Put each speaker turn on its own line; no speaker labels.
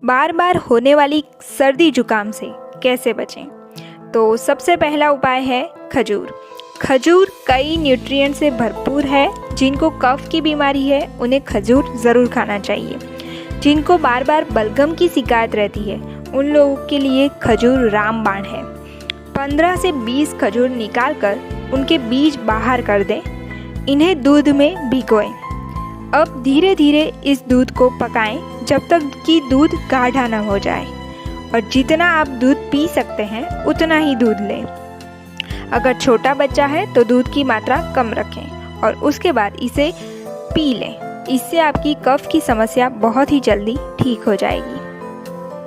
बार बार होने वाली सर्दी जुकाम से कैसे बचें? तो सबसे पहला उपाय है खजूर। खजूर कई न्यूट्रिएंट से भरपूर है। जिनको कफ की बीमारी है उन्हें खजूर ज़रूर खाना चाहिए। जिनको बार बार बलगम की शिकायत रहती है उन लोगों के लिए खजूर रामबाण है। 15 से 20 खजूर निकाल कर उनके बीज बाहर कर दें। इन्हें दूध में भिगोएं। अब धीरे धीरे इस दूध को पकाएं जब तक कि दूध गाढ़ा न हो जाए, और जितना आप दूध पी सकते हैं उतना ही दूध लें। अगर छोटा बच्चा है तो दूध की मात्रा कम रखें और उसके बाद इसे पी लें। इससे आपकी कफ की समस्या बहुत ही जल्दी ठीक हो जाएगी।